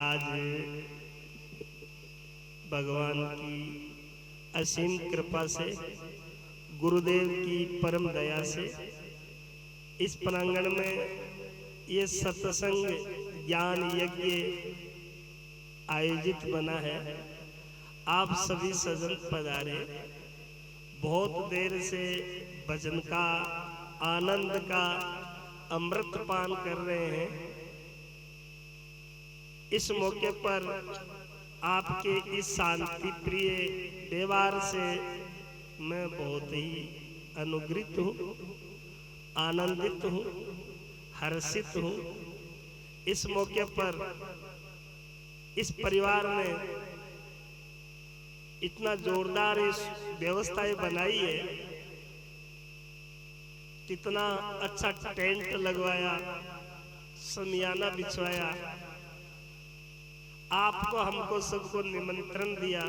आज भगवान की असीम कृपा से, गुरुदेव की परम दया से इस प्रांगण में ये सत्संग ज्ञान यज्ञ आयोजित बना है। आप सभी सजन पधारे। बहुत देर से भजन का आनंद का अमृत पान कर रहे हैं। इस मौके पर आपके इस शांति प्रिय व्यवहार से मैं बहुत ही अनुग्रहित हूँ, आनंदित हूँ, हर्षित हूँ। इस मौके पर इस परिवार ने इतना जोरदार इस व्यवस्थाएं बनाई है, कितना अच्छा टेंट लगवाया, समियाना बिछवाया, आपको हमको सबको निमंत्रण दिया,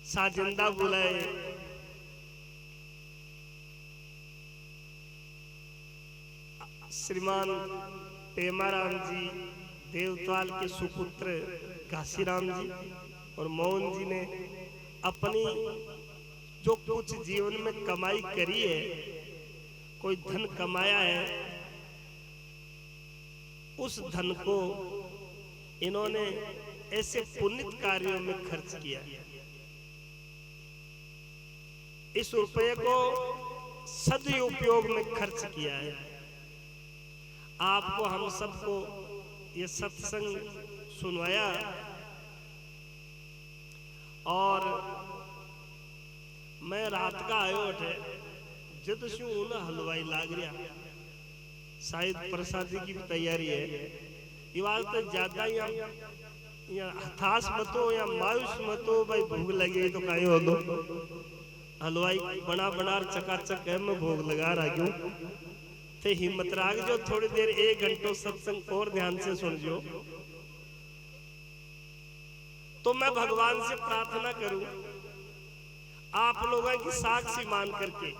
साजिंदा बुलाए, श्रीमान पेमाराम जी देवताल के सुपुत्र घासीराम जी और मोहन जी ने अपनी जो कुछ जीवन में कमाई करी है, कोई धन कमाया है, उस धन को इन्होंने ऐसे पुण्य कार्यों में खर्च किया। इस रुपये को सदुपयोग में खर्च किया है। आपको हम सबको ये सत्संग सुनवाया और मैं रात का आयो है जद शू हलवाई लाग रहा, शायद प्रसादी की भी तैयारी है। ये बात तो ज्यादा या हताश मत हो या मायूस मत हो, भाई भूख लगी तो कहीं हो दो हलवाई बना बना चकाचक है, मैं भोग लगा रहा क्यों ते हिम्मत राग जो थोड़ी देर 1 घंटों सत्संग और ध्यान से सुन जो। तो मैं भगवान से प्रार्थना करूं आप लोगों की साक्षी मान करके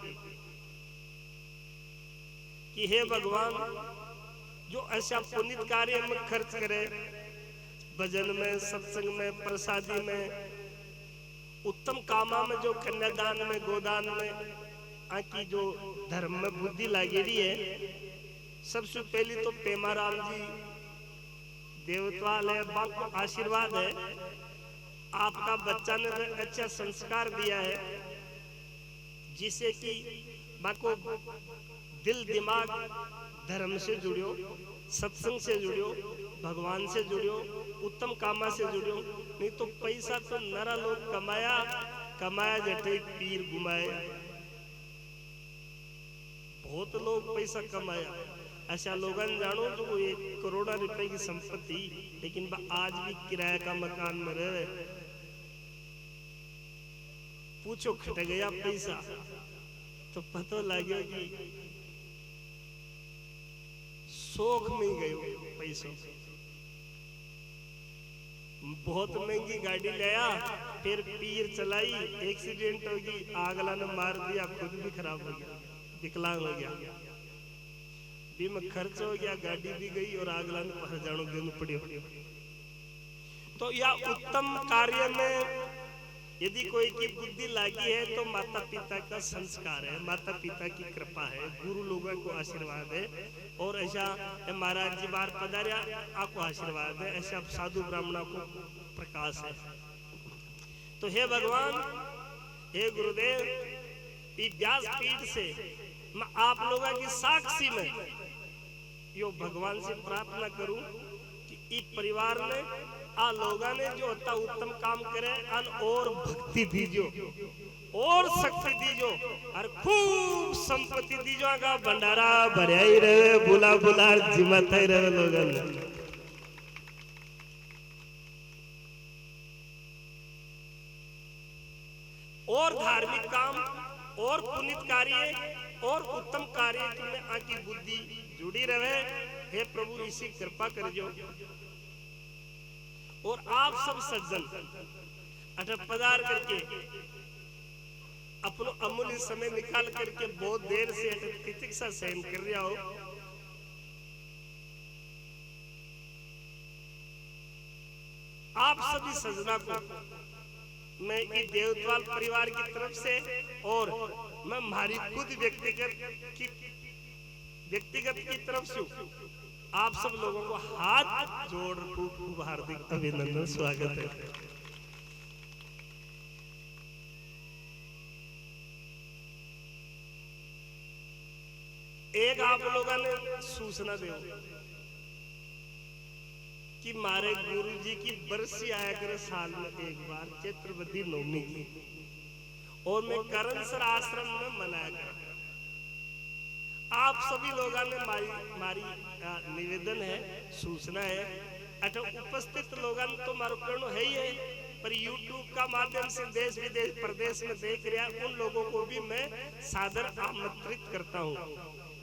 कि हे भगवान, जो ऐसा पुण्य कार्य में खर्च करे, भजन में, सत्संग में, प्रसादी में, उत्तम कामा में, जो कन्यादान में, गोदान में, आकी जो धर्म में बुद्धि लागेरी है, सबसे पहली तो पेमाराम जी देवत्वाल है, बाप आशीर्वाद है, आपका बच्चा ने अच्छा संस्कार दिया है जिसे कि बाको दिल दिमाग धर्म से जुड़ियो, सत्संग से जुड़ियो, भगवान से जुड़ियो, उत्तम कामा से जुड़ियो। नहीं तो पैसा तो नरा लोग कमाया कमाया जटे पीर घुमाए। बहुत लोग पैसा कमाया, ऐसा लोगन जानो जो 1 करोड़ रुपए की संपत्ति, लेकिन आज भी किराए का मकान में रहे। पूछो खट गया पैसा तो पता लगे कि शौक में गयो पैसों। बहुत महंगी गाड़ी लाया, फिर पीर चलाई, एक्सीडेंट होगी, आगला ने मार दिया, खुद भी खराब हो गया, विकलांग हो गया, भी में खर्च हो गया, गाड़ी भी गई और आगला ने पहर जानो देना पड़ी। तो यह उत्तम कार्य में यदि कोई की बुद्धि लागी है तो माता पिता का संस्कार है, माता पिता की कृपा है, गुरु लोगों को आशीर्वाद है। और ऐसा महाराज जी बाहर पधारिया, आपको आशीर्वाद है, ऐसा साधु ब्राह्मणों को प्रकाश है। तो हे भगवान, हे गुरुदेव, इस व्यास पीठ से मैं आप लोगों की साक्षी में यो भगवान से प्रार्थना करूं कि इस परिवार ने आ लोगों ने जो होता उत्तम काम करे, अन और भक्ति दीजो और शक्ति दीजो और खूब संपत्ति दीजो का भंडारा भरिया ही रहे, बुला बुला जिमत ही रहे लोगन। और धार्मिक काम और पुण्य कार्य और उत्तम कार्य में आकी बुद्धि जुड़ी रहे। हे प्रभु, इसी कृपा कर जो। और आप सब सज्जन अटक पधार करके अपनो अमूल्य समय निकाल करके बहुत देर से तितिक्षा सहन कर रहा हो, आप सभी सजना को मैं इस देवतवाल परिवार की तरफ से और मैं हमारी खुद व्यक्तिगत की तरफ से आप सब लोगों को हाथ जोड़ खूब हार्दिक अभिनंदन, स्वागत है। एक आप लोगों ने सूचना दे कि मारे गुरु जी की बरसी आया करे साल में एक बार, चैत्रवती नवमी की, और मैं करनसर आश्रम में मनाया कर। आप सभी लोगों ने मारी निवेदन है, सूचना है, अठ उपस्थित लोगों तो मारो कर्ण है ही है, पर YouTube का माध्यम से देश विदेश प्रदेश में देख रहा उन लोगों को भी मैं सादर आमंत्रित करता हूँ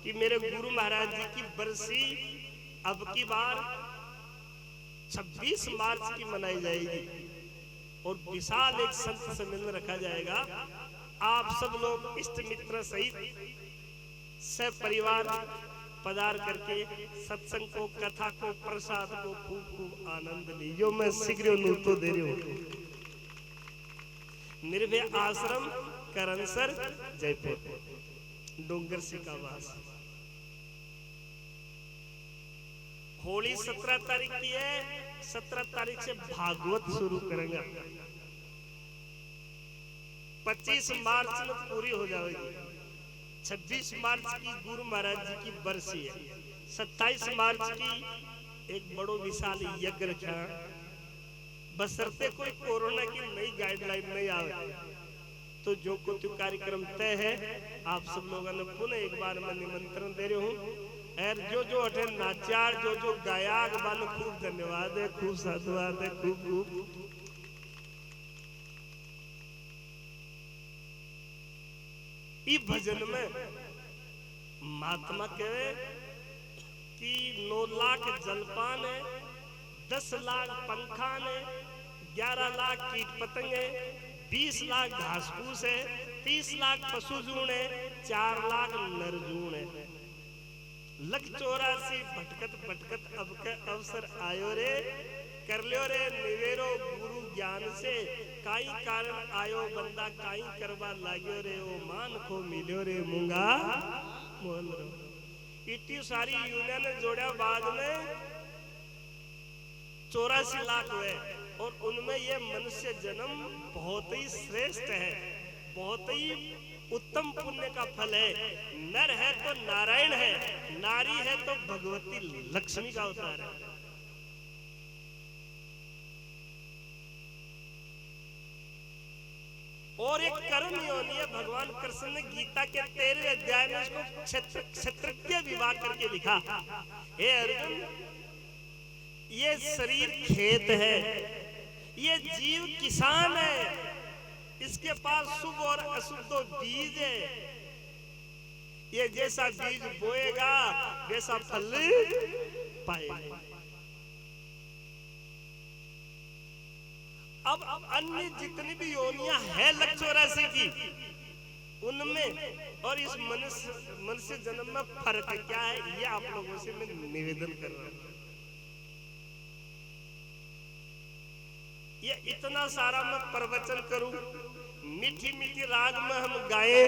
कि मेरे गुरु महाराज जी की बरसी अब की बार 26 मार्च की मनाई जाएगी और विशाल एक संत सम्मेलन रखा जाएगा। आप सब लोग इष्ट मित्र सहित सब परिवार पधार करके सत्संग को, कथा को, प्रसाद को खूब आनंद लीजिए। मैं शीघ्र तो दे रही हूँ। निर्भय आश्रम, करनसर, जयपुर, डोंगर सिकावास। होली 17 तारीख की है, 17 तारीख से भागवत शुरू करेंगे। 25 मार्च में पूरी हो जाएगी। 26 मार्च की गुरु महाराज जी की बरसी है। 27 मार्च की एक बड़ो विशाल यज्ञ रखा, बशर्ते कोई कोरोना की नई गाइडलाइन नहीं आवे तो जो कुछ कार्यक्रम तय है आप सब लोगों ने पुनः एक बार मैं निमंत्रण दे रही हूँ। और जो अठे नाचार, जो गायक बन खूब धन्यवाद है, खूब साधुवाद है, खूब इस भजन में महात्मा कहे कि 9 लाख जलपान है, 10 लाख पंखान है, 11 लाख कीट पतंग है, 20 लाख घास फूस है, 30 लाख पशु जून है, 4 लाख नरजून है। 184 भटकत अब के अवसर आयो रे, कर लियो रे निवेरो गुरु ज्ञान से, काई कारण आयो बंदा काई करवा लाग्यो रे, ओ मान को मिलियो रे मूंगा मोहन रो। इतनी सारी यूनियन ने जोड़ा, बाद में 84 लाख हुए और उनमें ये मनुष्य जन्म बहुत ही श्रेष्ठ है, बहुत ही उत्तम पुण्य का फल है। नर है तो नारायण है, नारी है तो भगवती लक्ष्मी का अवतार है। और एक कर्म योनि है। भगवान कृष्ण ने गीता के 13वें अध्याय में उसको क्षत्रिय विभाग करके लिखा, हे अर्जुन ये शरीर खेत है, ये जीव किसान है, इसके पास शुभ और अशुभ बीज है, ये जैसा बीज बोएगा वैसा फल पाएगा। अब अन्य जितनी भी योनियां है 184 की, उनमें और इस मनुष्य जन्म में फर्क क्या है, ये आप लोगों से मैं निवेदन कर रहा हूं। ये इतना सारा मैं प्रवचन करूं, मीठी मीठी राग में हम गाए,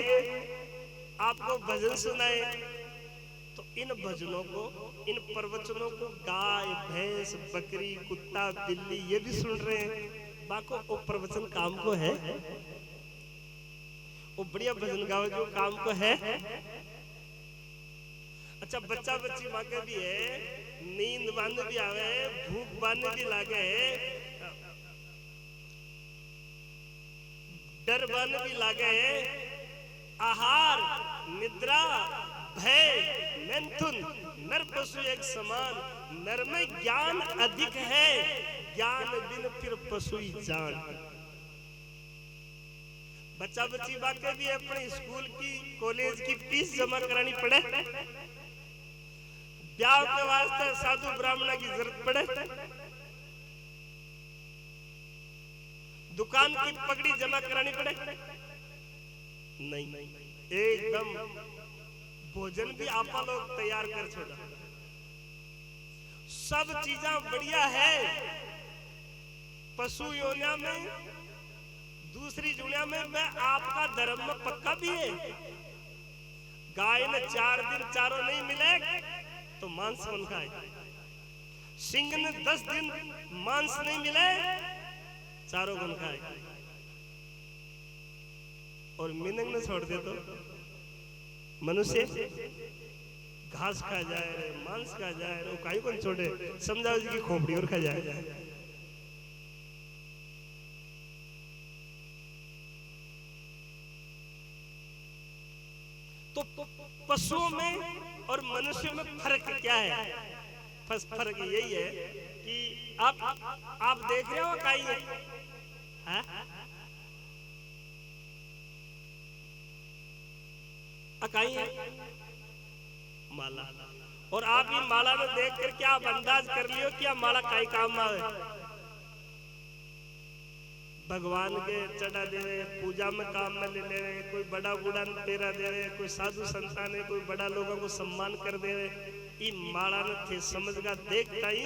आपको भजन सुनाए, तो इन भजनों को, इन प्रवचनों को गाय, भैंस, बकरी, कुत्ता, बिल्ली ये भी सुन रहे हैं। बाको वो प्रवचन काम को है, वो बढ़िया भजन गाओ जो काम को है। अच्छा, बच्चा बच्ची मांगे भी है, नींद बंद भी आवे, भूख बंद भी लागे, डर बन भी लागे, आहार, निद्रा, भय, मैथुन, नर पशु एक समान, नर में ज्ञान अधिक है, ज्ञान बिन फिर पशु ही जान। बच्चा बच्ची बाके भी अपने स्कूल की, कॉलेज की फीस जमा करानी पड़े, ब्याह के वास्ते साधु ब्राह्मण की जरूरत पड़े, दुकान की पगड़ी जमा करानी पड़े, नहीं, एकदम भोजन भी आप लोग तैयार कर छोड़ा, सब चीजें बढ़िया है, पशु योनिया में, दूसरी दुनिया में मैं आपका धर्म में पक्का भी है। गाय ने 4 दिन चारों नहीं मिले तो मांस बन खाए, सिंह ने 10 दिन मांस नहीं मिले चारों बन खाए, और मिनंग ने छोड़ दे तो मनुष्य घास खा जाए रे, मांस खा जाए रे, काई कौन छोड़े, समझाओ जी की खोपड़ी और खा जाए। तो पशुओं में और मनुष्यों में फर्क क्या है? फर्क यही है कि आप देख रहे हो काई है? अकाई है माला, और आप ही माला में देख कर क्या आप अंदाज कर लियो क्या माला काई काम में आवे? भगवान के चढ़ा देवे, पूजा में काम में ले लेवे, कोई बड़ा बूढ़ा पेरा देवे, कोई साधु संतान है, कोई बड़ा लोगों को सम्मान कर देवे। ये माला न थे समझगा देखता ही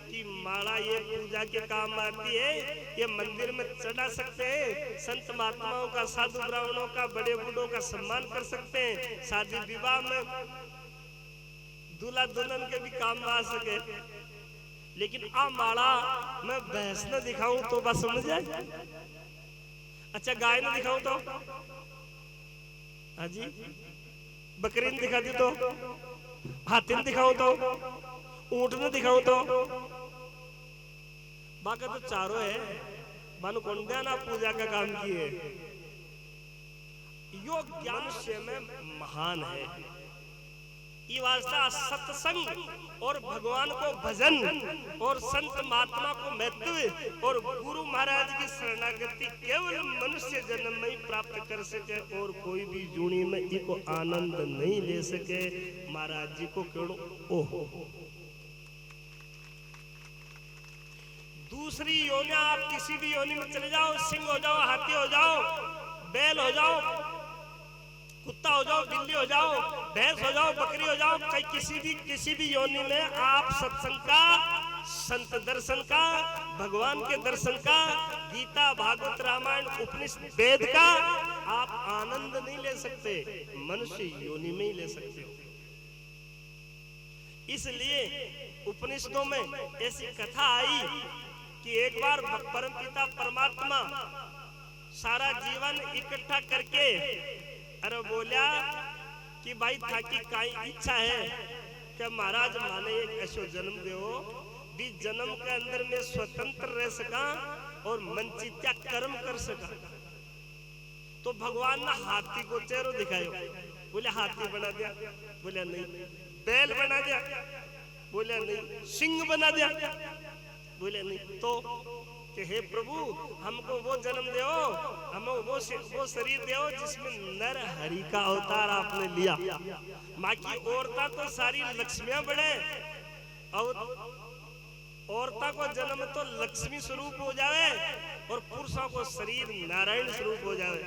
कि माला ये पूजा के काम आती है, ये मंदिर में चढ़ा सकते हैं, संत महात्माओं का, साधु ब्राह्मणों का, बड़े बूढ़ों का सम्मान कर सकते हैं, शादी विवाह में दूल्हा दुल्हन के भी काम में आ सके। लेकिन आ माला मैं भैंस न दिखाऊं तो बस समझ जाए। अच्छा गाय न दिखाऊं तो, हाँ जी, बकरी न दिखा दी तो, हाथी न दिखाऊं तो, ऊंट न दिखाऊं तो, बाकी तो चारों है। मानो कौन ना पूजा का काम किए। योग ज्ञान से में महान है। ये वास्ता सत्संग और भगवान को भजन और संत महात्मा को महत्व और गुरु महाराज की शरणागति केवल मनुष्य जन्म में ही प्राप्त कर सके, और कोई भी जूनी में इको आनंद नहीं ले सके। महाराज जी को क्यों ओहो दूसरी योनिया, आप किसी भी योनि में चले जाओ, सिंह हो जाओ, हाथी हो जाओ, बैल हो जाओ, कुत्ता हो जाओ, बिल्ली हो जाओ, भैंस हो जाओ, बकरी हो जाओ, किसी भी योनि में आप सत्संग का, संत दर्शन का, भगवान के दर्शन का, गीता भागवत रामायण उपनिषद वेद का आप आनंद नहीं ले सकते, मनुष्य योनि में ही ले सकते हो। इसलिए उपनिषदों में ऐसी कथा आई कि एक बार परमपिता परमात्मा सारा जीवन इकट्ठा करके अरे बोलिया कि भाई था कि काई इच्छा है कि महाराज माने एक ऐसो जन्म दो भी जन्म के अंदर में स्वतंत्र रह सका और मनचित्या कर्म कर सका। तो भगवान ने हाथी को चेहरा दिखायो, बोले हाथी बना दिया, बोले नहीं। बैल बना दिया, बोले नहीं। सिंह बना दिया, बोले नहीं। तो कि हे प्रभु हमको वो जन्म दो, हमें वो शरीर दो जिसमें नर हरि का अवतार आपने लिया। माँ की औरता तो सारी लक्ष्मियां बड़े, और औरता को जन्म तो लक्ष्मी स्वरूप हो जाए और पुरुषों को शरीर नारायण स्वरूप हो जाए।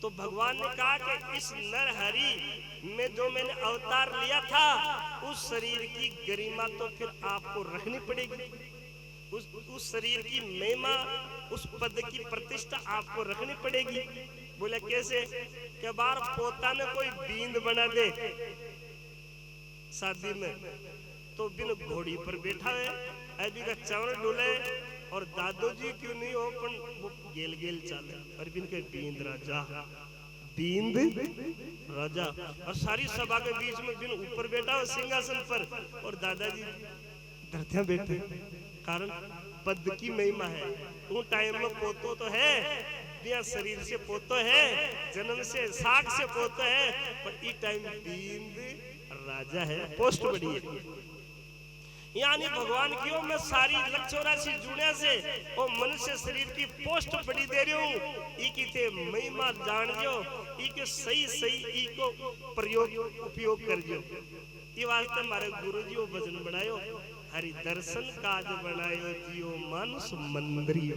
तो भगवान ने कहा कि इस नर हरि में जो मैंने अवतार लिया था उस शरीर की गरिमा तो फिर आपको रखनी पड़ेगी, उस शरीर की महिमा, उस पद की प्रतिष्ठा आपको रखनी पड़ेगी। बोले कैसे? कि बार पोता ने कोई बींद बना दे शादी में तो बिन घोड़ी पर बैठा है, अभी का चावल डोले और दादो जी क्यों नहीं हो पण वो गेल गेल चले, और बिन के बींद राजा, बींद राजा, और सारी सभा के बीच में बिन ऊपर बैठा हो सिंहासन पर और दादाजी धरतियां बैठे। कारण पद की महिमा है। वो टाइम में पोतो तो है, बिया शरीर से पोतो है, जन्म से साख से पोतो है, पर इस टाइम बींद राजा है, पोस्ट बड़ी है। यानी भगवान की ओर मैं सारी 184 जुड़े से और मनुष्य शरीर की पोस्ट बड़ी दे रही हूँ। ई की थे महिमा जान जो, ई के सही सही ई को प्रयोग उपयोग कर जो। ये वास्ते हमारे गुरु जी वो भजन बनायो, हरि दर्शन काज बनायो जियो मानुष मंदिरियो।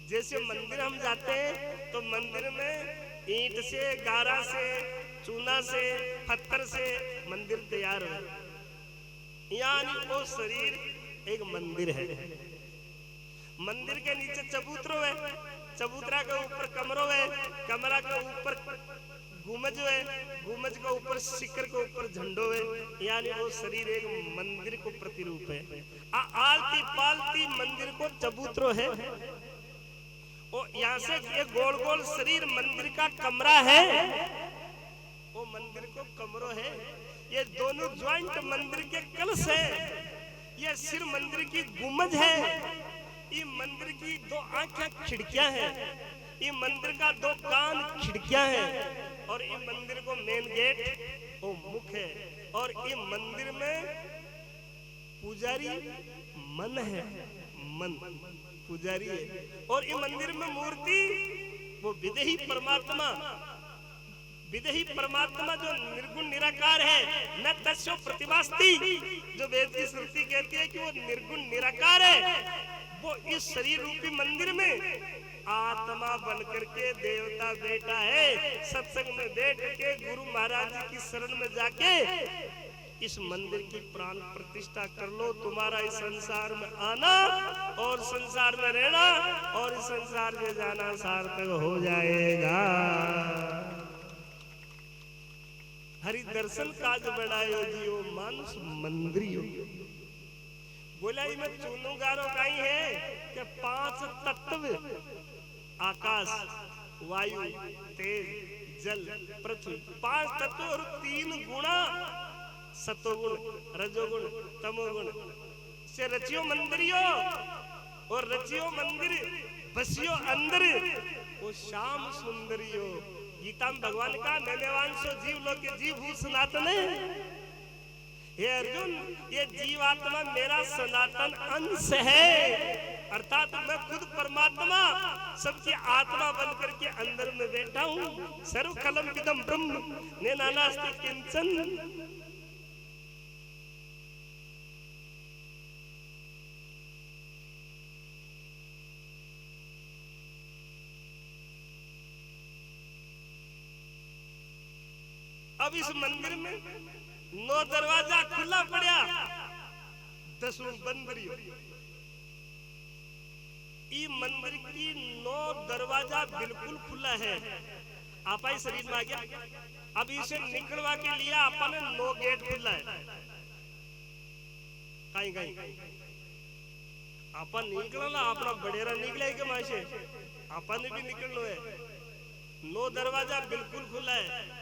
जैसे मंदिर हम जाते हैं तो मंदिर में ईंट से, गारा से, चूना से, पत्थर से मंदिर तैयार हो, यानी वो शरीर एक मंदिर है, मंदिर के नीचे चबूतरो है, चबूतरा के ऊपर कमरो है, कमरा के ऊपर गुमज है, गुमज के ऊपर शिखर के ऊपर झंडो है, यानी वो शरीर एक मंदिर को प्रतिरूप है। आलती पालती मंदिर को चबूतरो है, और यहाँ से ये गोल गोल शरीर मंदिर का कमरा है, वो मंदिर को कमरो है। ये दोनों ज्वाइंट मंदिर के कलश है, ये सिर मंदिर की गुमज है, ये मंदिर की दो आंखें खिड़कियां हैं, ये मंदिर का दो कान खिड़कियां हैं, और ये मंदिर को मेन गेट वो मुख है, और ये मंदिर में पुजारी मन है, मन पुजारी है, और ये मंदिर में मूर्ति वो विदेही परमात्मा, विदेही परमात्मा जो निर्गुण निराकार है, न तस्यो प्रतिभास्ति, जो वेद की श्रुति कहती है कि वो निर्गुण निराकार है, वो इस शरीर रूपी मंदिर में आत्मा बनकर के देवता बेटा है। सत्संग में बैठ के गुरु महाराज जी की शरण में जाके इस मंदिर की प्राण प्रतिष्ठा कर लो, तुम्हारा इस संसार में आना और संसार में रहना और इस संसार में जाना सार्थक हो जाएगा। हरि दर्शन काज बढ़ायो जियो मानुष मंदिरियो। बोला ही मैं चूनू गारो काई है कि 5 तत्व आकाश, वायु, तेज, जल, पृथ्वी, 5 तत्व और 3 गुणा सतोगुण, रजोगुण, तमोगुण से रचियो मंदिरियो, और रचियो मंदिर बसियो अंदर वो श्याम सुंदरियो। गीता में भगवान का नैनेवांशो जीव लोग के जीव भूत सनातन है। हे अर्जुन, ये जीवात्मा मेरा सनातन अंश है, अर्थात मैं खुद परमात्मा सबकी आत्मा बनकर के अंदर में बैठा हूँ। सर्व कलम विदम ब्रह्म ने नानास्ति किंचन। अब इस मंदिर में 9 दरवाजा खुला पड़ा, 10 बंद रही। ये मंदिर की 9 दरवाजा बिल्कुल खुला है। आप ही शरीर में आ गया, अब इसे निकलवा के लिए अपन 9 गेट खुला है। कहीं कहीं अपन निकलना, अपना बड़ेरा निकले के माशे अपन भी निकलना है। 9 दरवाजा बिल्कुल खुला है।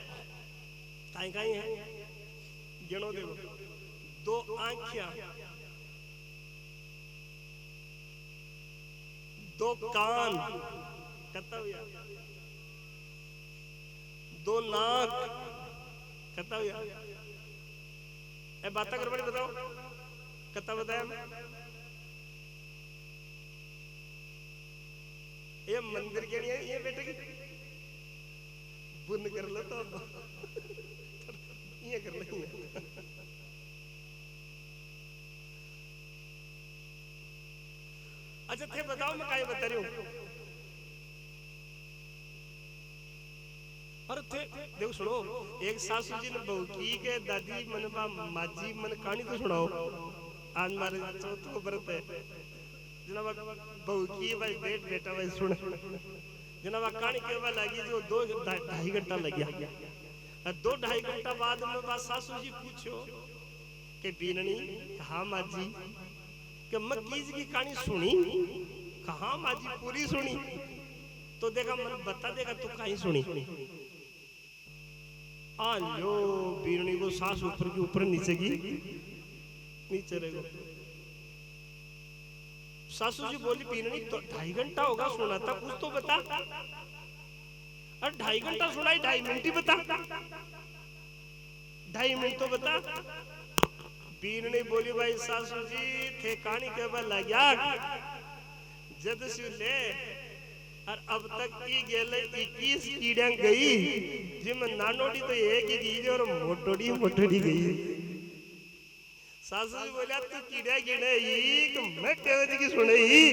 कहीं कहीं है गिनो देखो, 2 आंखियां, 2 कान, 2 नाक, ए बात कर बड़ी बताओ कत्ता बताया ये मंदिर के लिए ये बेटे की बुन कर लो तो ये कर लेंगे। अच्छा थे बताओ, मैं क्या बता रही हूँ। और थे देखो सुनो, एक सासू जी ने बहू की के दादी मन माजी मन कहानी तो सुनाओ। आज मारे चौथ को व्रत है जनाब, बहू की भाई बेटा भाई सुन जनाब कहानी कहवा लगी जो 2-2.5 घंटा लग गया। 2-2.5 घंटा बाद में बात सासू जी पूछो कि बीननी हाँ माजी कि मैं कीज की कहानी सुनी, कहा माजी पूरी सुनी, तो देखा मन बता देगा तू कहीं सुनी। आ लो बीननी को सास ऊपर की ऊपर नीचे की नीचे रहेगा। सासू जी बोली बीननी तो 2.5 घंटा होगा सुना था, कुछ तो बता। और 2.5 घंटा सुनाई, 2.5 मिनट ही बता, 2.5 मिनट तो बता। बीननी बोली भाई सासू जी थे कहानी के बल लग्या जद से ले और अब तक की गेले 21 कीड़ियां गई, जिम नानोड़ी तो एक ही गई और मोटोड़ी गई। सासू जी बोलिया तू कीड़िया गिने ही मैं कहवे की सुने ही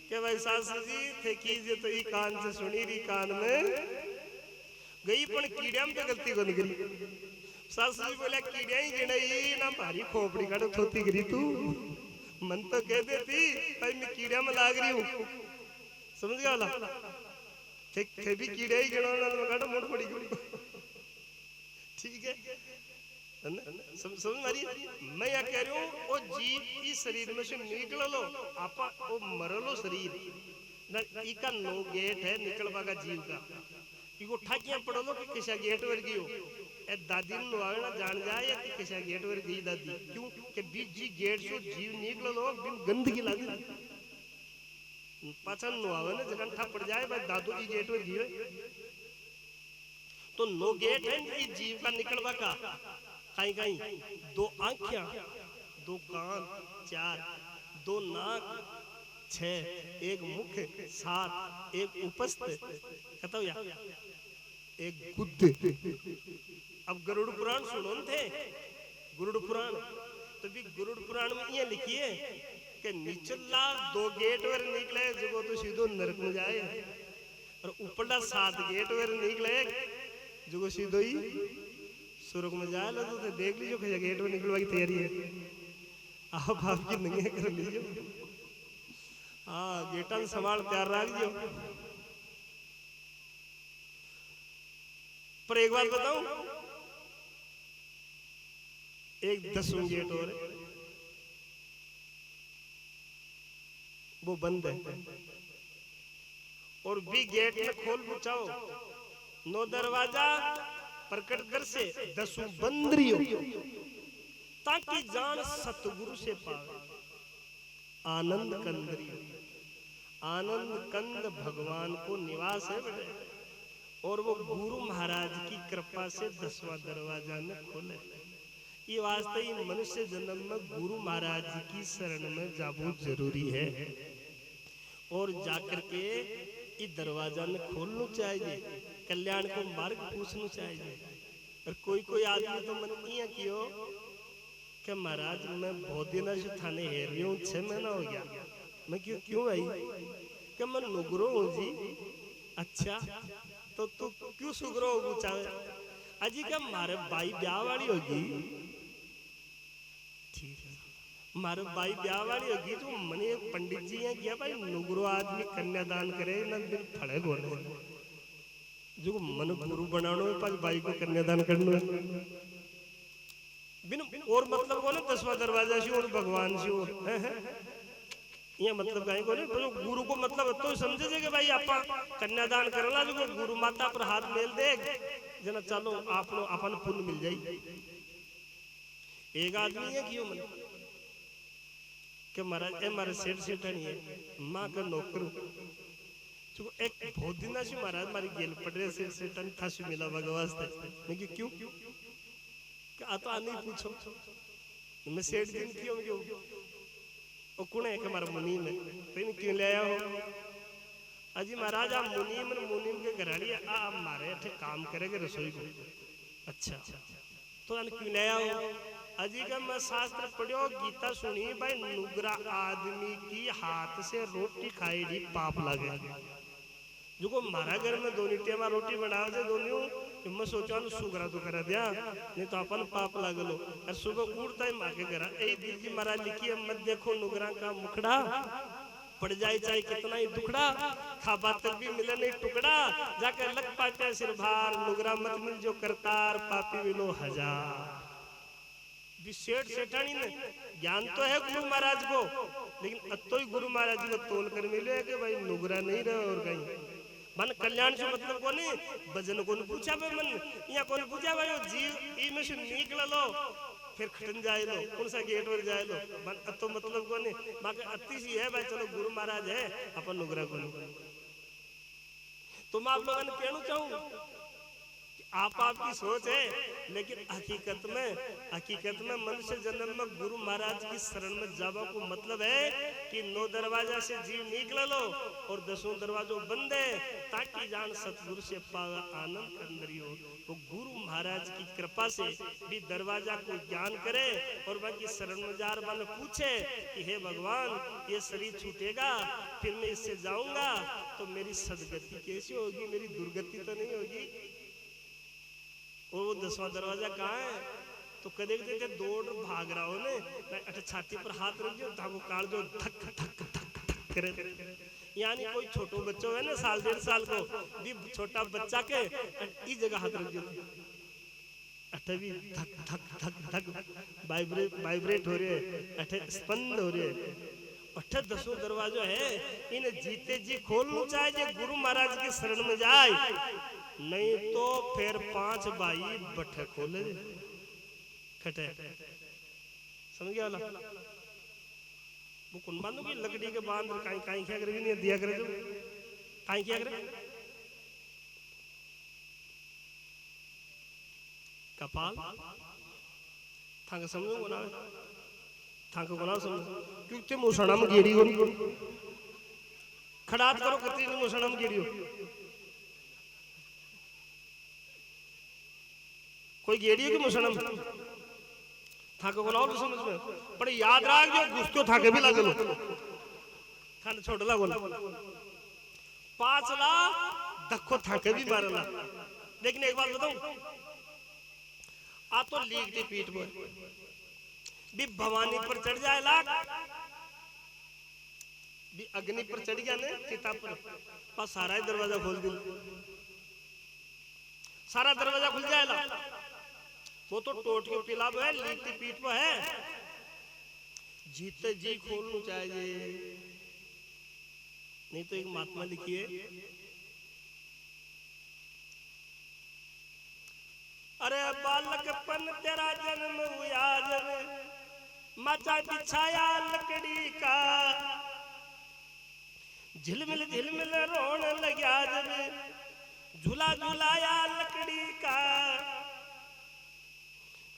के भाई सासू जी थे कीजिए तो ई कान से सुनी री कान में गई, पण कीड़िया में तो गलती को निकली। सासू जी बोलिया कीड़िया ही गिने ही ना भारी खोपड़ी काट थोती गिरी तू मन तो कह देती भाई मैं कीड़ा में लाग रही हूँ, समझ गया वाला थे भी कीड़े ही गिनो मोड़ पड़ी ठीक है समझ मारी। मैं क्या कह रही हूँ वो जीव इस शरीर में से निकल लो आपा वो मर लो शरीर इका नो गेट है निकलवा का जीव का इको ठाकियां पड़ लो कि किसा गेट वर्गी हो ए दादी नु आवे ना जान जाए या कि किसा गेट वर्गी दादी क्यों कि बीच जी गेट से जीव निकल लो बिन गंदगी लागे पाचन नु आवे ना जगन ठा पड़ जाए भाई दादू की गेट वर्गी हो तो नो गेट है इस जीव का निकलवा का कहीं कहीं दो आंखियां दो कान चार दो नाक छह एक मुख सात एक उपस्थ कहता हूँ या एक गुद्दे। अब गरुड़ पुराण सुनो थे गरुड़ पुराण तो भी गरुड़ पुराण में ये लिखिए कि निचला दो गेट वर निकले जो तो सीधो नरक में जाए और ऊपरला 7 गेट वर निकले जो सीधो ही स्वर्ग में जाए लो तो देख लीजिए भैया गेट में निकलवा की तैयारी है आप आपकी नंगे कर लीजिए हाँ गेटन संभाल तैयार रख जो। पर एक बात बताऊं एक 10वां गेट और वो बंद है और भी गेट में खोल पूछाओ 9 दरवाजा प्रकट कर से 10 बंदरियो ताकि जान सतगुरु से पावे आनंद कंदरियो। आनंद कंद भगवान को निवास है बेटे और वो गुरु महाराज की कृपा से 10वां दरवाजा में खोले। ये वास्ते ही मनुष्य जन्म में गुरु महाराज की शरण में जाबू जरूरी है और जाकर के ये दरवाजा में खोलना चाहिए कल्याण को मार्ग पूछना चाहिए। और कोई आदमी तो मन किया कियो कि महाराज मैं बहुत दिन से थाने हेर रही हूँ 6 महीना हो गया मैं क्यों आई कि मैं नुगरो हूँ जी। अच्छा तो तू क्यों सुगरो हो चाहे अजी क्या मारे भाई ब्याह वाली होगी ठीक है मारे भाई ब्याह वाली होगी तो मने पंडित जी ने किया भाई नुगरो आदमी कन्यादान करे ना दिन फड़े गोले जो मन गुरु बनानो है पास भाई को कन्यादान करना बिन और मतलब को ना 10वां दरवाजा से और भगवान से और ये मतलब कहीं को नहीं गुरु को मतलब तो समझे कि भाई आपा कन्यादान करला जो गुरु माता पर हाथ मेल दे जना चलो आपनो अपन पुण्य मिल जाई। एक आदमी है क्यों मन के महाराज ए मारे सेठ नहीं है माँ का नौकर जो एक बहुत दिन से महाराज मारी गेल पड़े सेठ था सु मिला भगवान मैं क्यों आ तो आने पूछो मैं सेठ दिन क्यों ओ कौन है हमारा मुनीम है तो क्यों ले आया हो अजी महाराज आप मुनीम के घराड़ी आ मारे अठे काम करेंगे रसोई को। अच्छा तो क्यों ले आया हो अजी का मैं शास्त्र पढ़ियो गीता सुनी भाई नुगरा आदमी की हाथ से रोटी खाई दी पाप लगे जो को मारा घर में दोनी टेमा रोटी बना दे दोनों मैं सोचा सुगरा तो करा दिया नहीं तो अपन पाप लागलो और सुबह उठता ही माँ के घर ए दिल जी महाराज लिखिए मत देखो नुगरा का मुखड़ा पड़ जाए चाहे कितना ही दुखड़ा खाबा तक भी मिले नहीं टुकड़ा जाकर लग पाते सिर भार नुगरा मत मिल जो करतार पापी मिलो हजार। सेठ सेठानी ने ज्ञान तो है गुरु महाराज को लेकिन अतो ही गुरु महाराज जी को तोल कर मिले कि भाई नुगरा नहीं रहे और कहीं मन कल्याण से मतलब को नहीं भजन को पूछा भाई मन यहाँ को पूछा भाई जीव ई में से निकल लो फिर खटन जाए लो कौन सा गेट पर जाए लो मन तो मतलब को नहीं बाकी अति सी है भाई चलो गुरु महाराज है अपन नुगरा को नहीं। तो मैं आप लोगों ने कहना चाहूँ आपकी सोच है लेकिन हकीकत में मनुष्य जन्म में गुरु महाराज की शरण में जावा को मतलब है कि 9 दरवाजा से जीव निकल लो और 10वां दरवाजो बंद है ताकि जान सतगुरु से पावा आनंद अंदर हो। वो गुरु महाराज की कृपा से भी दरवाजा को ज्ञान करे और बाकी शरण में जार वाले पूछे कि हे भगवान ये शरीर छूटेगा फिर मैं इससे जाऊंगा तो मेरी सदगति कैसी होगी मेरी दुर्गति तो नहीं होगी। और वो 10वां दरवाजा कहाँ है तो कदे कदे दौड़ भाग रहा हो ने अटे छाती पर हाथ रख जो धागो काट जो धक धक धक करे। यानी कोई छोटो बच्चो है ना साल 1.5 साल को भी छोटा बच्चा के ई जगह हाथ रख जो अटे भी धक धक धक धक वाइब्रेट हो रहे अटे स्पंद हो रहे। अठे 10 दरवाजो है इन्हें जीते जी खोलना चाहिए गुरु महाराज के शरण में जाए, नहीं तो फिर 5 भाई बठे खोले खटे। समझ गया वाला वो कौन बांधो की लकड़ी के बांध काई काई क्या करे नहीं दिया करे जो काई क्या करे कपाल थांग समझो को ना थांग को ना समझो क्योंकि मुसणम गेड़ी हो खड़ात करो कतरी नहीं मुसणम गेड़ी हो कोई गेड़ी हो कि मुसणम थाके को ना समझ में पर याद रख जो गुस्सो थाके भी लगलो खान छोड़ ला बोला 5 ला धक्को थाके भी मारला। लेकिन एक बात बताऊं आ तो लीक दी पीठ पर भी भवानी पर चढ़ जाए लाख भी अग्नि पर चढ़ गया ने चिता पर सारा ही दरवाजा खोल दिल सारा दरवाजा खुल जाएगा। वो तो टोट के पिलाब है लीक दी पीठ पर है जीते जी खोलना चाहिए, नहीं तो एक महात्मा लिखिए अरे बालकपन तेरा जन्म हुआ जब माचा बिछाया लकड़ी का झिलमिल रोन लगा जब झूला झुलाया लकड़ी का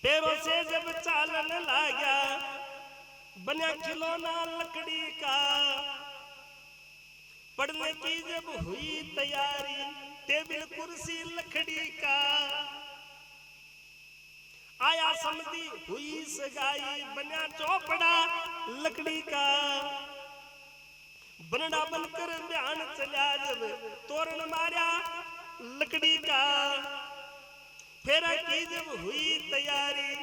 पैरों से जब चालन लगा बना खिलौना लकड़ी का पढ़ने की जब हुई तैयारी टेबल कुर्सी लकड़ी का आया समझी हुई सगाई बना चौपड़ा लकड़ी का बनड़ा बनकर बयान चला जब तोरण मारा लकड़ी का फेरा की जब हुई तैयारी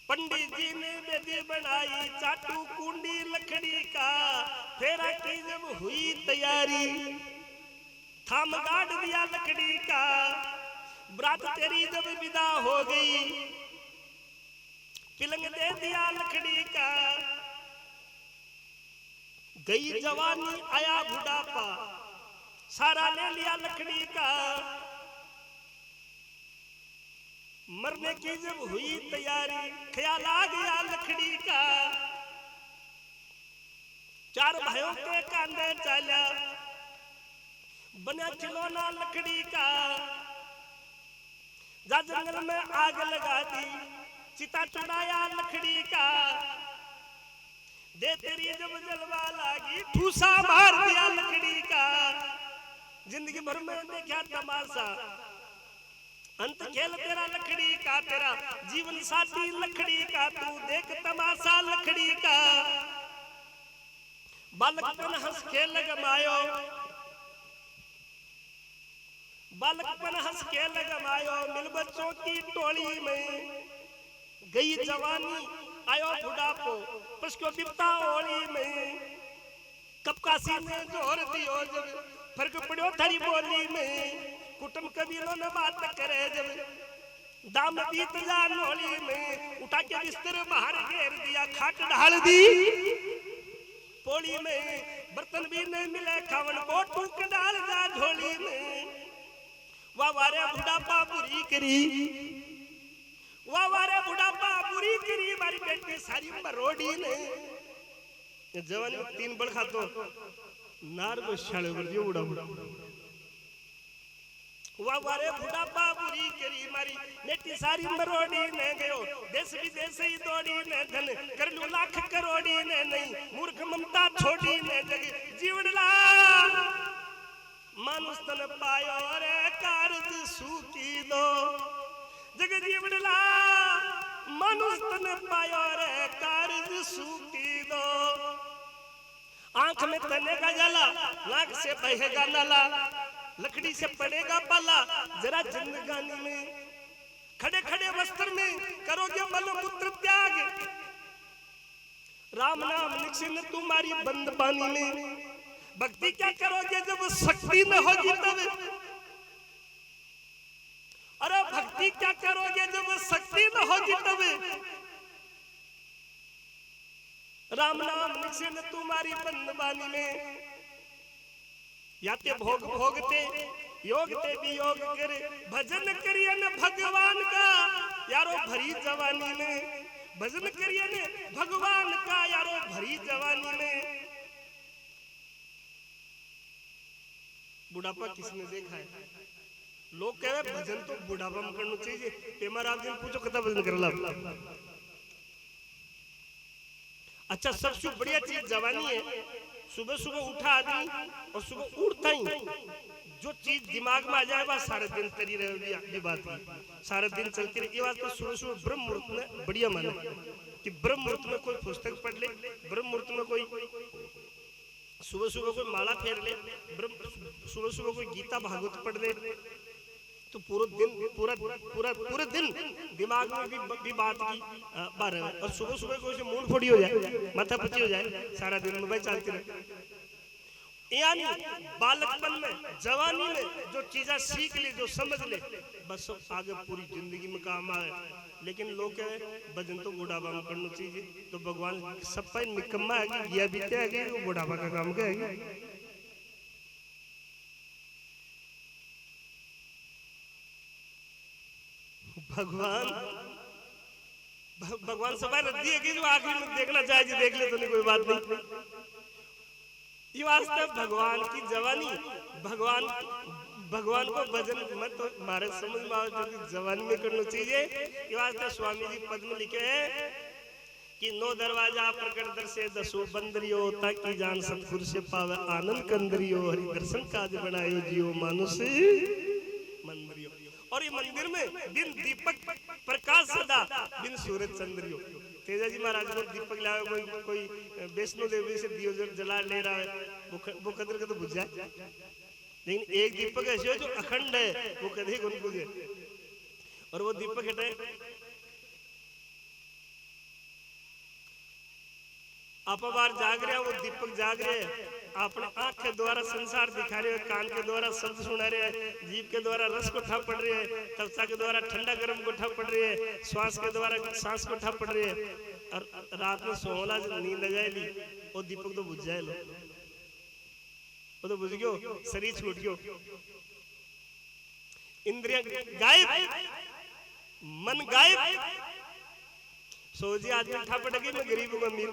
पंडित जी ने बेदी बनाई चाटू कुंडी लकड़ी का फेरा की जब हुई तैयारी थाम गाड़ दिया लकड़ी का बरात तेरी जब विदा हो गई पिलंग दे दिया लकड़ी का गई जवानी आया बुढ़ापा सारा ले लिया लकड़ी का मरने की जब हुई तैयारी ख्याल आ गया लकड़ी का 4 भाइयों के कांधे चाला बना खिलौना लकड़ी का जा जंगल में आग लगा दी चिता चढ़ाया लकड़ी का दे तेरी जब जलवा लागी ठूसा मार दिया लकड़ी का जिंदगी भर में देखा तमाशा अंत खेल तेरा लकड़ी का तेरा जीवन साथी लकड़ी का तू देख तमाशा लकड़ी का बालकपन हंस खेल गमायो बालकपन हंस खेल गमायो मिल बच्चों की टोली में गई जवानी आयो बुढ़ापो पसको बिपता ओली में कपकासी ने जोर दियो जब फर्क पड़ो थारी बोली में कुटुंब कबीलों ने बात करे जब दाम बीत जा नोली में उठा के बिस्तर बाहर घेर दिया खाट ढाल दी पोली में बर्तन भी नहीं मिले खावन को टूक डाल जा झोली में वाह वारे बुढ़ापा बुरी करी वाह वारे बुढ़ापा बुरी करी मारी बेटी सारी मरोड़ी ने जवानी में 3 बड़ खातो नार को शाले कर दियो बुढ़ा वाह वारे बुढ़ापा बुरी करी मारी नेटी सारी मरोड़ी ने गयो देश विदेश ही दौड़ी ने धन कर लू लाख करोड़ी ने नहीं मूर्ख ममता छोड़ी ने जग जीवड़ला मानुष तन पायो रे कारज सूकी दो जग जीवड़ला मानुष तन पायो रे कारज सूकी दो आंख में तने का जाला नाक से बहेगा नाला लकड़ी से पड़ेगा पाला जरा जिंदगानी में खड़े खड़े वस्त्र में करोगे मलमूत्र त्याग, राम नाम निश्चिंत तुम्हारी बंद पानी में। भक्ति क्या करोगे जब शक्ति न होगी तब, अरे भक्ति क्या करोगे जब शक्ति न होगी तब, राम नाम निश्चिंत तुम्हारी बंद पानी में। याते भोग भोगते योगते भी योग करे, भजन करिए न भगवान का यारो भरी जवानी में, भजन करिए ने भगवान का यारो भरी जवानी में। बुढ़ापा किसने देखा है? लोग कह रहे भजन तो बुढ़ापा में करना चाहिए। पेमा रात दिन पूछो कितना भजन कर ला। अच्छा सबसे बढ़िया चीज जवानी है। सुबह सुबह उठा आदमी और सुबह उठता ही जो चीज दिमाग में आ जाए वह सारे दिन तरी रहे बात है, सारे दिन चलती रही। ये बात तो सुबह सुबह ब्रह्म मुहूर्त में बढ़िया माने कि ब्रह्म मुहूर्त में कोई पुस्तक पढ़ ले, ब्रह्म मुहूर्त में कोई सुबह सुबह कोई माला फेर ले, सुबह सुबह कोई गीता भागवत पढ़ ले, तो पूरे दिन दिमाग में भी बात की बार है। और सुबह सुबह कोई मूड फोड़ी हो जाए, माथा पची हो जाए, सारा दिन मोबाइल चलती रहे। यानी बालकपन में जवानी में जो चीजें सीख ले, जो समझ ले, बस आगे पूरी जिंदगी में काम आए। लेकिन लोग कहे भजन तो बुढ़ापा में करना चाहिए, तो भगवान सब पर निकम्मा है कि गया बीते है वो बुढ़ापा का काम कहेगा। भगवान सभा रद्दी है कि जो आखिर में देखना चाहिए देख ले, तो नहीं कोई बात नहीं। ये वास्तव भगवान की जवानी, भगवान को भजन मत तो हमारे समझ में आओ जो जवानी में करना चाहिए। ये वास्तव स्वामी जी पद में लिखे हैं कि 9 दरवाजा प्रकट दर से 10 बंदरियो, ताकि जान सतगुरु से पावे आनंद कंदरियो, हरि दर्शन काज बनायो जियो मानुष मंदिरियो। और ये मंदिर में बिन दीपक प्रकाश सदा, बिन सूरज चंद्रियो। तेजा जी महाराज को दीपक लाए, कोई वैष्णो देवी से दियो जला ले रहा है, वो कदर का तो बुझ जाए। लेकिन एक दीपक ऐसे हो जो अखंड है, वो कदे कौन बुझे। और वो दीपक हटे आप बार जाग रहे, वो दीपक जाग रहे, अपने आंख के द्वारा संसार दिखा रहे हैं, कान के द्वारा शब्द सुना रहे हैं, जीभ के द्वारा रस को ठा पड़ रहे हैं, त्वचा के द्वारा ठंडा गर्म को ठा पड़ रहे हैं, श्वास के द्वारा सांस को ठा पड़ रहे हैं। और रात में सोहला नींद लगाए ली, वो दीपक तो बुझ जाए लो, वो तो बुझ गयो, शरीर छूट गयो, इंद्रियां गायब, मन गायब। सोची आदमी ठा पड़ेगी, मैं गरीब हूँ अमीर,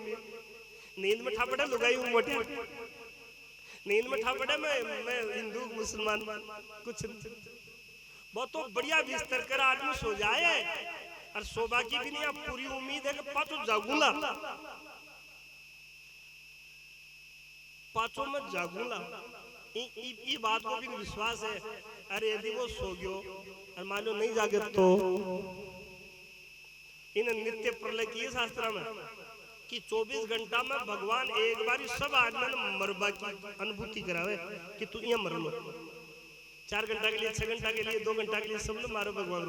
नींद में ठा पड़े लुगाई हूँ मोटी, नींद में ठा पड़े मैं हिंदू मुसलमान, कुछ बहुत तो बढ़िया बिस्तर कर आदमी सो जाए और सौभाग्य भी नहीं, अब पूरी उम्मीद है कि पाँचों जागूंगा, पाँचों में जागूंगा। ये बात को भी विश्वास है। अरे यदि वो सो गयो और मान लो नहीं जागे तो इन नित्य प्रलय की शास्त्र में कि 24 घंटा में भगवान एक बार सब आदमी ने मरबा की अनुभूति करावे कि तू यहाँ मर लो। 4 घंटा के लिए, 6 घंटा के लिए, 2 घंटा के लिए सब लोग मारो भगवान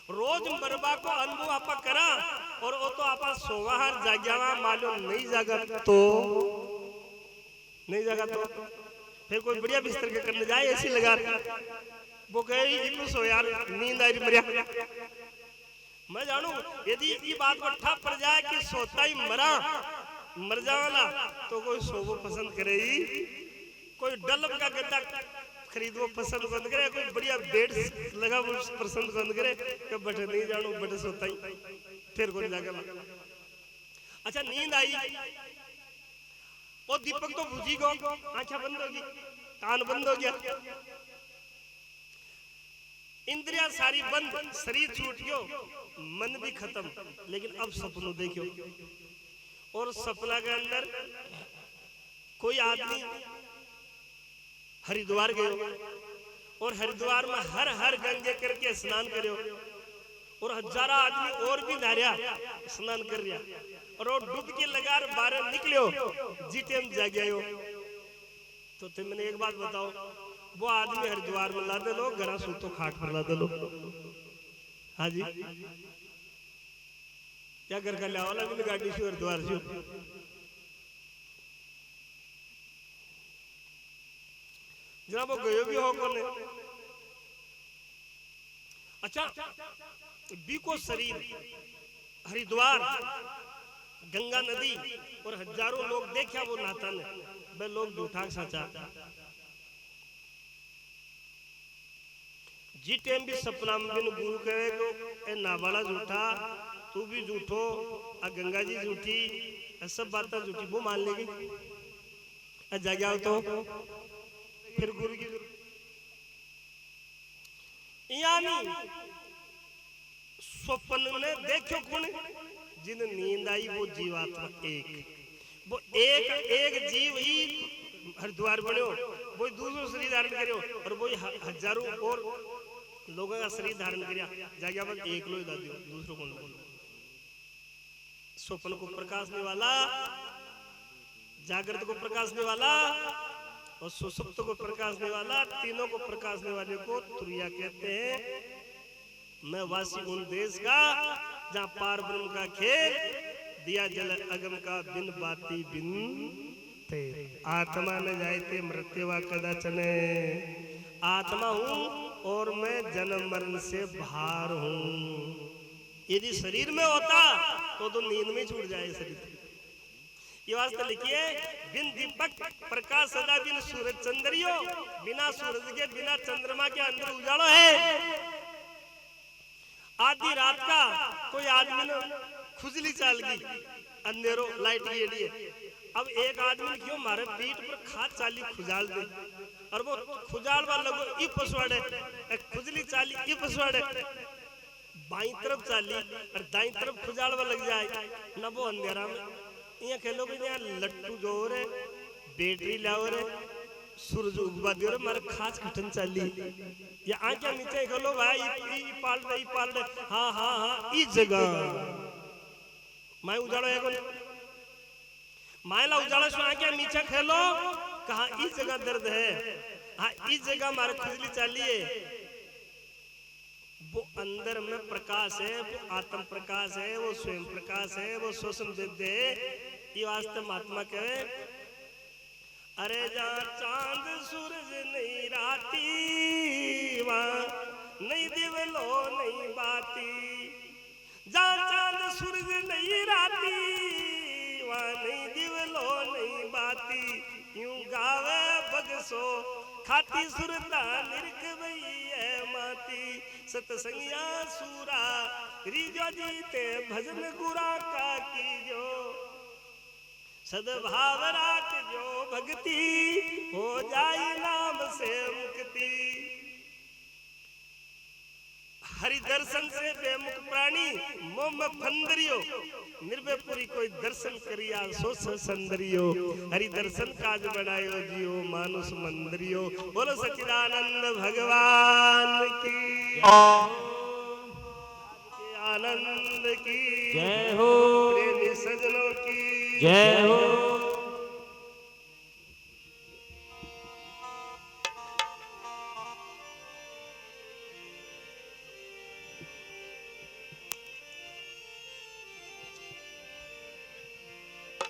रोज मरबा को अनुभव आपा करा। और वो तो आपा सोवाहार जाग्यावा मालो नहीं जागा तो फिर कोई बढ़िया बिस्तर के करने जाए ऐसी लगा वो कहे सो यार नींद आ रही मरिया। मैं जानू यदि ये बात को ठप पड़ जाए कि सोता ही मर जावाला तो कोई सोवो पसंद करे ही, कोई डलब का गद्दा खरीदो पसंद बंद करे, कोई बढ़िया बेड लगा वो पसंद बंद करे कि बटे नहीं जानू बटे सोता ही फिर कोई जागे। अच्छा नींद आई वो दीपक तो बुझी गो, आंखें बंद होगी, कान बंद हो गया, इंद्रियां सारी बंद, शरीर छूट गयो, मन भी खत्म। लेकिन अब सपनों देखो और सपना के अंदर कोई आदमी हरिद्वार गयो और हरिद्वार में हर गंगे करके स्नान करो और हजारा आदमी और भी नहारिया स्नान कर रहा और वो डुबकी लगा बाहर निकलो जी टाइम जाग गयो। तो तुम मैंने एक बात बताओ वो आदमी हरिद्वार में ला दे लो, गरा सूतो खाट पर ला दे लो। हाँ जी, क्या घर का लिया वाला भी गाड़ी से हरिद्वार से जनाब वो गयो भी हो कौन। अच्छा, बी को शरीर हरिद्वार गंगा नदी और हजारों लोग देखा वो नाता ने वे लोग झूठा सचा जी टाइम भी सपना में बिन गुरु कहे को ए नाबाला झूठा, तू भी झूठो, आ गंगा जी झूठी, सब बातें झूठी, वो मान लेगी जाग्या तो फिर गुरु की यानी स्वप्न ने देखो कौन जिन नींद आई वो जीवात्मा एक, वो एक जीव ही हरिद्वार बनो, वो दूसरों शरीर धारण करो और वो हजारों और लोगों का शरीर धारण करिया जाग्या बस एक लो दादी दूसरों को बोलो। स्वप्न को प्रकाशने वाला, जागृत को प्रकाशने वाला और सुसुप्त को प्रकाशने वाला, तीनों को प्रकाशने वाले को तुरिया कहते हैं। मैं वासी उन देश का जहाँ पार ब्रह्म का खेल, दिया जल अगम का बिन बाती बिन ते, आत्मा न जायते मृत्युवा कदाचन, आत्मा हूँ और मैं जन्म मरण से बाहर हूँ। यदि शरीर में होता तो नींद में छूट जाए शरीर। ये वास्ते लिखिए, बिन दीपक प्रकाश सदा बिन सूरज चंद्रियो, बिना सूरज के बिना चंद्रमा के अंदर उजालो है। आधी रात का कोई आदमी ने खुजली चाल गई, अंधेरो लाइट के लिए, अब एक आदमी क्यों मारे पीठ पर खाद चाली खुजाल दे और वो खुजाल वाला को ई पसवाड़े, खुजली चाली ई पसवाड़े, बाई तरफ चाली और दाई तरफ खुजाल वाला लग जाए ना, वो अंधेरा में यहाँ खेलो कि यहाँ लट्टू जो हो रहे, बैटरी लाओ रे, सूरज उगवा दियो रे, मारे खास खटन चाली, ये आंखें नीचे खेलो भाई, ई पाल रहे, हाँ इस जगह मैं उजाड़ो है कौन, मायला उजाड़ा सो आंखें नीचे खेलो, कहाँ इस जगह दर्द है, हाँ इस जगह मारे खुजली चाली है। वो अंदर में प्रकाश है, वो आत्म प्रकाश है, वो स्वयं प्रकाश है, वो श्वसन विद्या है। ये वास्ते महात्मा कहे, अरे जहाँ चांद सूरज नहीं राती, वहाँ नहीं दिवलो नहीं बाती, जहाँ चांद सूरज नहीं राती, वहाँ नहीं दिवलो नहीं बाती, यूं गावे बगसो खाती सुरता निरख भई है माती, सतसंगिया सूरा रिजो जीते भजन गुरा का कीजो, सद्भाव राख जो भक्ति हो जाए नाम से मुक्ति। हरि दर्शन से बेमुख प्राणी मोम फंदरियो, निर्भयपुरी कोई दर्शन करिया सो संदरियो, हरि दर्शन काज बनायो जियो मानुष मंदरियो। बोलो सच्चिदानंद भगवान की आनंद की जय हो, प्रेमी सजनों की जय हो।